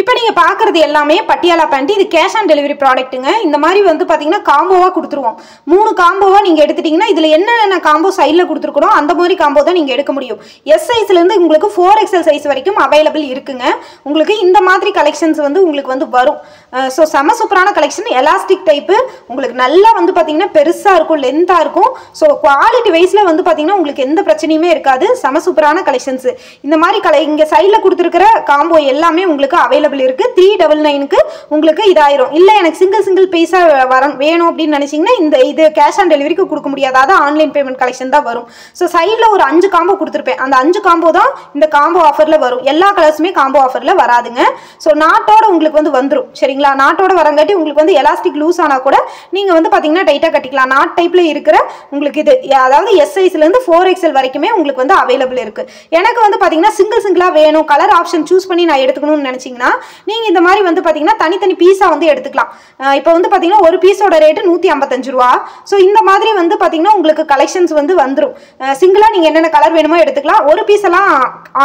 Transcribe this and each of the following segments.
இப்போ நீங்கள் பார்க்குறது எல்லாமே பட்டியாலா பேண்ட். இது கேஷ் ஆன் டெலிவரி ப்ராடக்ட்டுங்க. இந்த மாதிரி வந்து பார்த்தீங்கன்னா காம்போவாக கொடுத்துருவோம். 3 காம்போவாக நீங்கள் எடுத்துட்டிங்கன்னா இதில் என்னென்ன காம்போ சைடில் கொடுத்துருக்கணும் அந்த மாதிரி காம்போ தான் நீங்கள் எடுக்க முடியும். எஸ் சைஸ்லேருந்து உங்களுக்கு 4XL சைஸ் வரைக்கும் அவைலபிள் இருக்குங்க. உங்களுக்கு இந்த மாதிரி கலெக்ஷன்ஸ் வந்து உங்களுக்கு வந்து வரும். ஸோ செம சூப்பரான கலெக்ஷன். எலாஸ்டிக் டைப்பு உங்களுக்கு நல்லா வந்து பார்த்தீங்கன்னா பெருசாக இருக்கும், லென்த்தாக இருக்கும். ஸோ குவாலிட்டி வைஸில் வந்து பார்த்தீங்கன்னா உங்களுக்கு எந்த பிரச்சனையுமே இருக்காது. செம சூப்பரான கலெக்ஷன்ஸ். இந்த மாதிரி இங்கே சைடில் கொடுத்துருக்கிற காம்போ எல்லாமே உங்களுக்கு அவைலபிள் இருக்கு. 399க்கு உங்களுக்கு இதாயிரும். இல்லை எனக்கு சிங்கிள் பீஸாக வேணும் அப்படின்னு நினைச்சீங்கன்னா இது கேஷ் ஆன் டெலிவரிக்கு கொடுக்க முடியாது. அதான் ஆன்லைன் பேமெண்ட் கலெக்ஷன் தான் வரும். ஸோ சைடில் ஒரு 5 காம்போ கொடுத்துருப்பேன். அந்த 5 காம்போ தான் இந்த காம்போ ஆஃபரில் வரும். எல்லா கலர்ஸுமே காம்போ ஆஃபரில் வராதுங்க. ஸோ நாட்டோட உங்களுக்கு வந்து வந்துடும். சரிங்களா? நாட்டோட வரங்காட்டி உங்களுக்கு வந்து எலாஸ்டிக் லூஸ் ஆனால் கூட நீங்கள் வந்து பார்த்தீங்கன்னா டைட்டாக கட்டிக்கலாம். நாட் டைப்பில் இருக்கிற உங்களுக்கு இது அதாவது எஸ் சைஸ்லேருந்து 4XL வரைக்குமே உங்களுக்கு வந்து அவைலபிள் இருக்கு. எனக்கு வந்து பார்த்தீங்கன்னா சிங்கிளாக வேணும், கலர் ஆப்ஷன் சூஸ் பண்ணி நான் எடுத்துக்கணும்னு நினச்சிங்கன்னா நீங்கள் இந்த மாதிரி வந்து பார்த்தீங்கன்னா தனித்தனி பீஸாக வந்து எடுத்துக்கலாம். இப்போ வந்து பார்த்தீங்கன்னா ஒரு பீஸோட ரேட்டு 155 ரூபா. ஸோ இந்த மாதிரி வந்து பார்த்தீங்கன்னா உங்களுக்கு கலெக்ஷன்ஸ் வந்து வந்துடும். சிங்கிளாக நீங்கள் என்னென்ன கலர் வேணுமோ எடுத்துக்கலாம். ஒரு பீஸ் எல்லாம்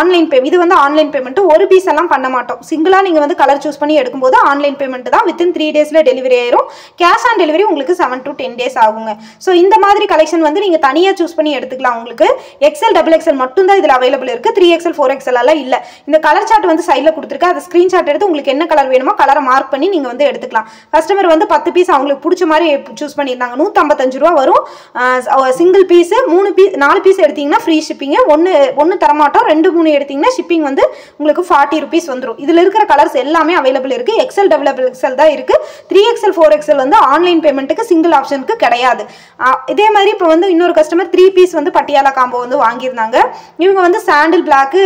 ஆன்லைன் பேமெண்ட். இது வந்து ஆன்லைன் பேமெண்ட். ஒரு பீஸ் எல்லாம் பண்ண மாட்டோம். சிங்கிளாக நீங்கள் வந்து கலர் சூஸ் பண்ணி எடுக்கும்போது ஆன்லைன் பேமெண்ட் தான். வித்தின் 3 டேஸில் டெலிவரி ஆயிரும். கேஷ் ஆன் டெலிவரி உங்களுக்கு 7 to 10 டேஸ் ஆகுங்க. ஸோ இந்த மாதிரி கலெக்ஷன் வந்து நீங்கள் தனியாக சூஸ் பண்ணி எடுத்துக்கலாம். உங்களுக்கு XL XXL மட்டும் தான் இதில் அவைலபிள் இருக்கு. 3XL 4XL எல்லாம் இல்லை. இந்த கலர் சார்ட் வந்து சைடில் கொடுத்துருக்கு. அதை ஸ்க்ரீன்ஷாட் எடுத்து உங்களுக்கு என்ன கலர் வேணுமோ கலரை மார்க் பண்ணி நீங்கள் வந்து எடுத்துக்கலாம். கஸ்டமர் வந்து 10 பீஸ் அவங்களுக்கு பிடிச்ச மாதிரி சூஸ் பண்ணியிருந்தாங்க. 155 ரூபா வரும். சிங்கிள் பீஸு 4 பீஸ் எடுத்தீங்கன்னா ஃப்ரீ ஷிப்பிங்கு. ஒன்று தரமாட்டோம். 2 3 எடுத்தீங்கன்னா ஷிப்பிங் வந்து உங்களுக்கு 40 rupees வந்துடும். இதில் இருக்கிற கலர்ஸ் எல்லாமே அவைலபிள் இருக்கு. XL XXL தான் இருக்கு. 3XL 4XL வந்து ஆன்லைன் பேமெண்ட்டுக்கு சிங்கிள் ஆப்ஷனுக்கு கிடையாது. இதே மாதிரி இப்போ வந்து இன்னொரு கஸ்டமர் 3 பீஸ் வந்து பட்டியாலா காம்போ வந்து வாங்கியிருந்தாங்க. இவங்க வந்து சாண்டில் பிளாக்கு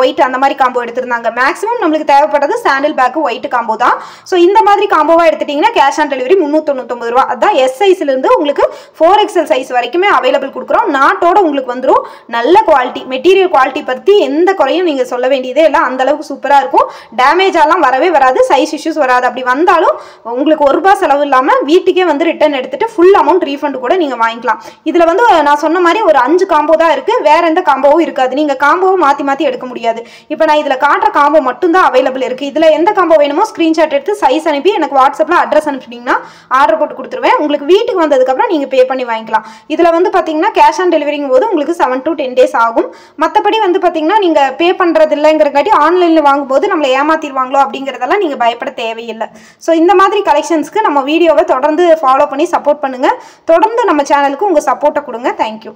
ஒயிட் அந்த மாதிரி காம்போ எடுத்திருந்தாங்க. மேக்ஸிமம் நம்மளுக்கு தேவைப்படுறது சாண்டில் பிளாக்கு ஒயிட் காம்போ தான். ஸோ இந்த மாதிரி காம்போவாக எடுத்துட்டிங்கன்னா கேஷ் ஆன் டெலிவரி 399 ரூபா. அதுதான் எஸ் சைஸ்லேருந்து உங்களுக்கு 4XL சைஸ் வரைக்குமே அவைலபிள் கொடுக்குறோம். நாட்டோட உங்களுக்கு வந்துடும். நல்ல குவாலிட்டி, மெட்டீரியல் குவாலிட்டி பற்றி எந்த குறையும் நீங்கள் சொல்ல வேண்டியதே இல்லை. அந்த அளவுக்கு சூப்பராக இருக்கும். டேமேஜாலாம் வரவே வராது. சைஸ் இஷ்யூஸ் வராது. அப்படி வந்தாலும் உங்களுக்கு ₹1 செலவு இல்லாமல் வீட்டுக்கே வந்து ரிட்டர்ன் எடுத்துட்டு ஃபுல் அமௌண்ட் ரீஃபண்ட் கூட நீங்கள் வாங்கிக்கலாம். இதில் வந்து நான் சொன்ன மாதிரி ஒரு 5 காம்போ தான் இருக்குது. வேற எந்த காம்போவும் இருக்காது. நீங்கள் காம்போவும் மாற்றி எடுக்க முடியாது. இப்போ நான் இதில் காட்டுற காம்போ மட்டும் தான் அவைலபிள் இருக்குது. இதில் எந்த காம்போ வேணுமோ ஸ்க்ரீன்ஷாட் எடுத்து சைஸ் அனுப்பி எனக்கு வாட்ஸ்அப்பில் அட்ரஸ் அனுப்பிட்டீங்கன்னா ஆர்டர் போட்டு கொடுத்துருவேன். உங்களுக்கு வீட்டுக்கு வந்ததுக்கப்புறம் நீங்கள் பே பண்ணி வாங்கிக்கலாம். இதில் வந்து பார்த்தீங்கன்னா கேஷ் ஆன் டெலிவரிங்கும் போது உங்களுக்கு 7 to 10 டேஸ் ஆகும். மற்றபடி வந்து பார்த்தீங்கன்னா நீங்கள் பே பண்ணுறது இல்லைங்கிறங்காட்டி ஆன்லைனில் வாங்கும்போது நம்மளை ஏமாத்திடுவாங்களோ அப்படிங்கிறதெல்லாம் நீங்கள் பயப்பட தேவையில்லை. ஸோ இந்த மாதிரி கலெக்ஷன்ஸ்க்கு நம்ம வீடியோவை தொடர்ந்து ஃபாலோ பண்ணி சப்போர்ட் பண்ணுங்கள். தொடர்ந்து நம்ம சேனலுக்கு உங்கள் சப்போர்ட்டை கொடுங்க. தேங்க்யூ.